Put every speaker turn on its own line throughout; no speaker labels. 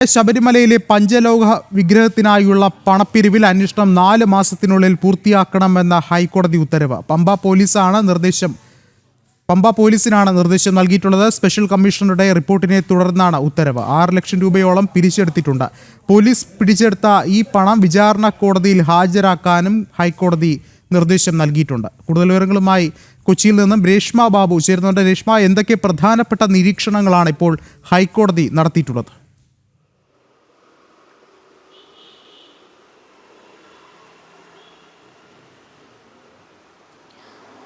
ശബരിമലയിലെ പഞ്ചലോഹ വിഗ്രഹത്തിനായുള്ള പണപ്പിരിവിൽ അന്വേഷണം 4 മാസത്തിനുള്ളിൽ പൂർത്തിയാക്കണമെന്ന ഹൈക്കോടതി ഉത്തരവ്. പമ്പ പോലീസിനാണ് നിർദ്ദേശം നൽകിയിട്ടുള്ളത്. സ്പെഷ്യൽ കമ്മീഷണറുടെ റിപ്പോർട്ടിനെ തുടർന്നാണ് ഉത്തരവ്. 6 ലക്ഷം രൂപയോളം പിരിച്ചെടുത്തിട്ടുണ്ട്. പോലീസ് പിടിച്ചെടുത്ത ഈ പണം വിചാരണ കോടതിയിൽ ഹാജരാക്കാനും ഹൈക്കോടതി നിർദ്ദേശം നൽകിയിട്ടുണ്ട്. കൂടുതൽ വിവരങ്ങളുമായി കൊച്ചിയിൽ നിന്നും രേഷ്മ ബാബു ചേരുന്നുണ്ട്. രേഷ്മ, എന്തൊക്കെ പ്രധാനപ്പെട്ട നിരീക്ഷണങ്ങളാണ് ഇപ്പോൾ ഹൈക്കോടതി നടത്തിയിട്ടുള്ളത്?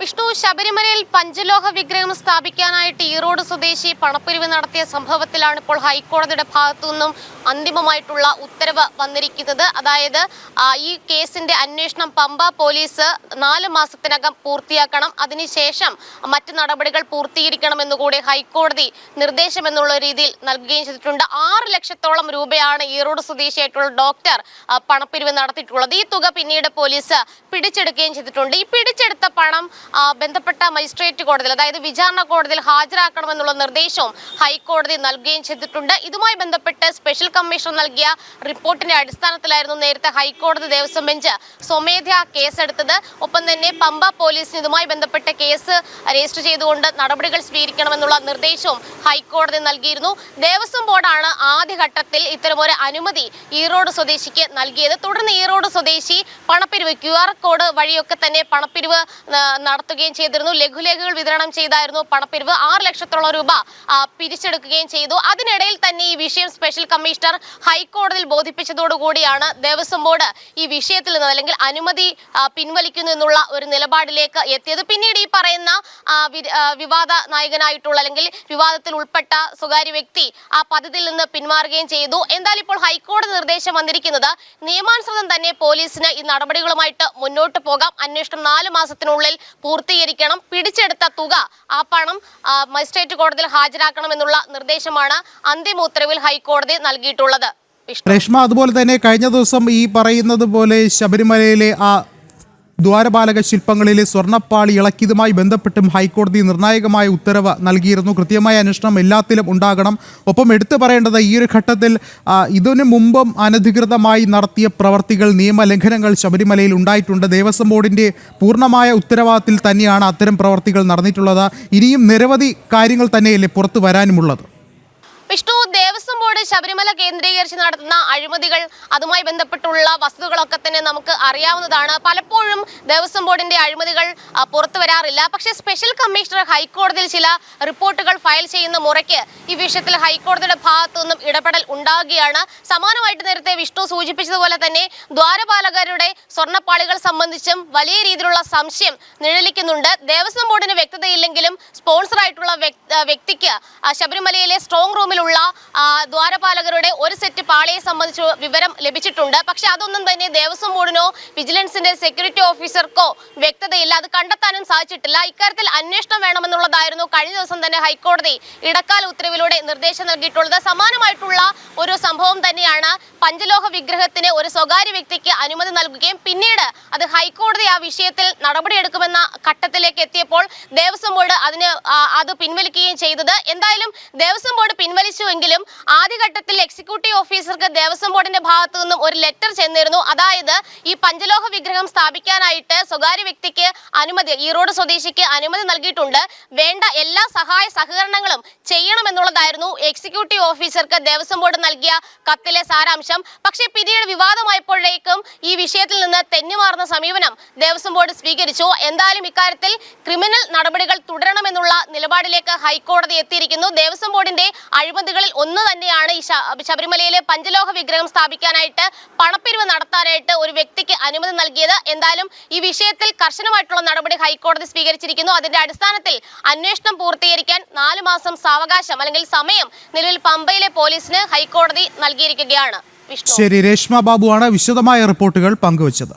വിഷ്ണു, ശബരിമലയിൽ പഞ്ചലോഹ വിഗ്രഹം സ്ഥാപിക്കാനായിട്ട് ഈറോഡ് സ്വദേശി പണപ്പിരിവ് നടത്തിയ സംഭവത്തിലാണ് ഇപ്പോൾ ഹൈക്കോടതിയുടെ ഭാഗത്തു നിന്നും അന്തിമമായിട്ടുള്ള ഉത്തരവ് വന്നിരിക്കുന്നത്. അതായത് ഈ കേസിന്റെ അന്വേഷണം പമ്പ പോലീസ് 4 മാസത്തിനകം പൂർത്തിയാക്കണം, അതിനുശേഷം മറ്റ് നടപടികൾ പൂർത്തീകരിക്കണമെന്നുകൂടി ഹൈക്കോടതി നിർദ്ദേശം എന്നുള്ള രീതിയിൽ നൽകുകയും ചെയ്തിട്ടുണ്ട്. 6 ലക്ഷത്തോളം രൂപയാണ് ഈറോഡ് സ്വദേശിയായിട്ടുള്ള ഡോക്ടർ പണപ്പിരിവ് നടത്തിയിട്ടുള്ളത്. ഈ തുക പിന്നീട് പോലീസ് പിടിച്ചെടുക്കുകയും ചെയ്തിട്ടുണ്ട്. ഈ പിടിച്ചെടുത്ത പണം ബന്ധപ്പെട്ട മജിസ്ട്രേറ്റ് കോടതിയിൽ, അതായത് വിചാരണ കോടതിയിൽ ഹാജരാക്കണമെന്നുള്ള നിർദ്ദേശവും ഹൈക്കോടതി നൽകുകയും ചെയ്തിട്ടുണ്ട്. ഇതുമായി ബന്ധപ്പെട്ട് സ്പെഷ്യൽ കമ്മീഷണർ നൽകിയ റിപ്പോർട്ടിന്റെ അടിസ്ഥാനത്തിലായിരുന്നു നേരത്തെ ഹൈക്കോടതി ദേവസ്വം ബെഞ്ച് സ്വമേധയാ കേസെടുത്തത്. ഒപ്പം തന്നെ പമ്പ പോലീസിന് ഇതുമായി ബന്ധപ്പെട്ട കേസ് രജിസ്റ്റർ ചെയ്തുകൊണ്ട് നടപടികൾ സ്വീകരിക്കണമെന്നുള്ള നിർദ്ദേശവും ഹൈക്കോടതി നൽകിയിരുന്നു. ദേവസ്വം ബോർഡാണ് ആദ്യഘട്ടത്തിൽ ഇത്തരമൊരു അനുമതി ഈറോഡ് സ്വദേശിക്ക് നൽകിയത്. തുടർന്ന് ഈറോഡ് സ്വദേശി പണപ്പിരിവ് QR കോഡ് വഴിയൊക്കെ തന്നെ പണപ്പിരിവ് നടത്തുകയും ചെയ്തിരുന്നു. ലഘുലേഖകൾ വിതരണം ചെയ്തായിരുന്നു പണപ്പിരിവ്. 6 ലക്ഷത്തോളം രൂപ പിരിച്ചെടുക്കുകയും ചെയ്തു. അതിനിടയിൽ തന്നെ ഈ വിഷയം സ്പെഷ്യൽ കമ്മീഷണർ ഹൈക്കോടതിയിൽ ബോധിപ്പിച്ചതോടുകൂടിയാണ് ദേവസ്വം ബോർഡ് ഈ വിഷയത്തിൽ നിന്ന് അല്ലെങ്കിൽ അനുമതി പിൻവലിക്കുന്നു എന്നുള്ള ഒരു നിലപാടിലേക്ക് എത്തിയത്. പിന്നീട് ഈ പറയുന്ന വിവാദ നായകനായിട്ടുള്ള അല്ലെങ്കിൽ വിവാദത്തിൽ ഉൾപ്പെട്ട സ്വകാര്യ വ്യക്തി ആ പദ്ധതിയിൽ നിന്ന് പിന്മാറുകയും ചെയ്തു. എന്തായാലും ഇപ്പോൾ ഹൈക്കോടതി നിർദ്ദേശം വന്നിരിക്കുന്നത് നിയമാനുസൃതം തന്നെ പോലീസിന് ഈ നടപടികളുമായിട്ട് മുന്നോട്ട് പോകാം. അന്വേഷണം 4 മാസത്തിനുള്ളിൽ പൂർത്തീകരിക്കണം. പിടിച്ചെടുത്ത തുക, ആ പണം മജിസ്ട്രേറ്റ് കോടതിയിൽ ഹാജരാക്കണമെന്നുള്ള നിർദ്ദേശമാണ് അന്തിമ ഉത്തരവിൽ ഹൈക്കോടതി നൽകിയിട്ടുള്ളത്.
രേഷ്മ, അതുപോലെ തന്നെ കഴിഞ്ഞ ദിവസം ഈ പറയുന്നത് പോലെ ശബരിമലയിലെ ആ ദ്വാരപാലക ശില്പങ്ങളിലെ സ്വർണ്ണപ്പാളി ഇളക്കിയതുമായി ബന്ധപ്പെട്ടും ഹൈക്കോടതി നിർണായകമായ ഉത്തരവ് നൽകിയിരുന്നു. കൃത്യമായ അന്വേഷണം എല്ലാത്തിലും ഉണ്ടാകണം. ഒപ്പം എടുത്തു പറയേണ്ടത് ഈ ഒരു ഘട്ടത്തിൽ ഇതിനു മുമ്പും അനധികൃതമായി നടത്തിയ പ്രവർത്തികൾ, നിയമലംഘനങ്ങൾ ശബരിമലയിൽ ഉണ്ടായിട്ടുണ്ട്. ദേവസ്വം ബോർഡിൻ്റെ പൂർണ്ണമായ ഉത്തരവാദിത്തത്തിൽ തന്നെയാണ് അത്തരം പ്രവർത്തികൾ നടന്നിട്ടുള്ളത്. ഇനിയും നിരവധി കാര്യങ്ങൾ തന്നെയല്ലേ പുറത്തു വരാനുമുള്ളത്?
വിഷ്ണു, ദേവസ്വം ബോർഡ് ശബരിമല കേന്ദ്രീകരിച്ച് നടത്തുന്ന അഴിമതികൾ, അതുമായി ബന്ധപ്പെട്ടുള്ള വസ്തുതകളൊക്കെ തന്നെ നമുക്ക് അറിയാവുന്നതാണ്. പലപ്പോഴും ദേവസ്വം ബോർഡിന്റെ അഴിമതികൾ പുറത്തു വരാറില്ല. പക്ഷേ സ്പെഷ്യൽ കമ്മീഷണർ ഹൈക്കോടതിയിൽ ചില റിപ്പോർട്ടുകൾ ഫയൽ ചെയ്യുന്ന മുറയ്ക്ക് ഈ വിഷയത്തിൽ ഹൈക്കോടതിയുടെ ഭാഗത്തു നിന്നും ഇടപെടൽ ഉണ്ടാകുകയാണ്. സമാനമായിട്ട് നേരത്തെ വിഷ്ണു സൂചിപ്പിച്ചതുപോലെ തന്നെ ദ്വാരപാലകരുടെ സ്വർണ്ണപ്പാളികൾ സംബന്ധിച്ചും വലിയ രീതിയിലുള്ള സംശയം നിഴലിക്കുന്നുണ്ട്. ദേവസ്വം ബോർഡിന് വ്യക്തതയില്ലെങ്കിലും സ്പോൺസറായിട്ടുള്ള വ്യക്തിക്ക് ശബരിമലയിലെ സ്ട്രോങ് റൂമിൽ ദ്വാരപാലകരുടെ ഒരു സെറ്റ് പാളിയെ സംബന്ധിച്ച് വിവരം ലഭിച്ചിട്ടുണ്ട്. പക്ഷെ അതൊന്നും തന്നെ ദേവസ്വം ബോർഡിനോ വിജിലൻസിന്റെ സെക്യൂരിറ്റി ഓഫീസർക്കോ വ്യക്തതയില്ല. അത് കണ്ടെത്താനും സാധിച്ചിട്ടില്ല. ഇക്കാര്യത്തിൽ അന്വേഷണം വേണമെന്നുള്ളതായിരുന്നു കഴിഞ്ഞ ദിവസം തന്നെ ഹൈക്കോടതി ഇടക്കാല ഉത്തരവിലൂടെ നിർദ്ദേശം നൽകിയിട്ടുള്ളത്. സമാനമായിട്ടുള്ള ഒരു സംഭവം തന്നെയാണ് പഞ്ചലോഹ വിഗ്രഹത്തിന് ഒരു സ്വകാര്യ വ്യക്തിക്ക് അനുമതി നൽകുകയും പിന്നീട് അത് ഹൈക്കോടതി ആ വിഷയത്തിൽ നടപടിയെടുക്കുമെന്ന ഘട്ടത്തിലേക്ക് എത്തിയപ്പോൾ ദേവസ്വം ബോർഡ് അത് പിൻവലിക്കുകയും ചെയ്തത്. എന്തായാലും ദേവസ്വം ബോർഡ് പിൻവലിച്ചുവെങ്കിലും ആദ്യഘട്ടത്തിൽ എക്സിക്യൂട്ടീവ് ഓഫീസർക്ക് ദേവസ്വം ബോർഡിന്റെ ഭാഗത്തു നിന്നും ഒരു ലെറ്റർ ചെന്നിരുന്നു. അതായത് ഈ പഞ്ചലോഹ വിഗ്രഹം സ്ഥാപിക്കാനായിട്ട് സ്വകാര്യ വ്യക്തിക്ക് അനുമതി, ഈറോഡ് സ്വദേശിക്ക് അനുമതി നൽകിയിട്ടുണ്ട്, വേണ്ട എല്ലാ സഹായ സഹകരണങ്ങളും ചെയ്യണമെന്നുള്ളതായിരുന്നു എക്സിക്യൂട്ടീവ് ഓഫീസർക്ക് ദേവസ്വം ബോർഡ് നൽകിയ കത്തിലെ സാരാംശം. പക്ഷേ പിന്നീട് വിവാദമായപ്പോഴേക്കും ഈ വിഷയത്തിൽ നിന്ന് തെന്നിമാറുന്ന സമീപനം ദേവസ്വം ബോർഡ് സ്വീകരിച്ചു. എന്തായാലും ഇക്കാര്യത്തിൽ ക്രിമിനൽ നടപടികൾ തുടരണമെന്നുള്ള നിലപാടിലേക്ക് ഹൈക്കോടതി എത്തിയിരിക്കുന്നു. ദേവസ്വം ബോർഡിന്റെ അഴിമതികളിൽ ഒന്ന് തന്നെയാണ് ഈ ശബരിമലയിലെ പഞ്ചലോഹ വിഗ്രഹം സ്ഥാപിക്കാനായിട്ട് പണപ്പിരിവ് നടത്താനായിട്ട് ഒരു വ്യക്തിക്ക് അനുമതി നൽകിയത്. എന്തായാലും ഈ വിഷയത്തിൽ കർശനമായിട്ടുള്ള നടപടി ഹൈക്കോടതി സ്വീകരിച്ചിരിക്കുന്നു. അതിന്റെ അടിസ്ഥാനത്തിൽ അന്വേഷണം പൂർത്തീകരിക്കാൻ 4 മാസം സാവകാശം അല്ലെങ്കിൽ സമയം നിലവിൽ പമ്പയിലെ പോലീസിന് ഹൈക്കോടതി നൽകിയിരിക്കുകയാണ്.
ശരി, രേഷ്മ ബാബുവാണ് വിശദമായ റിപ്പോർട്ടുകൾ പങ്കുവച്ചത്.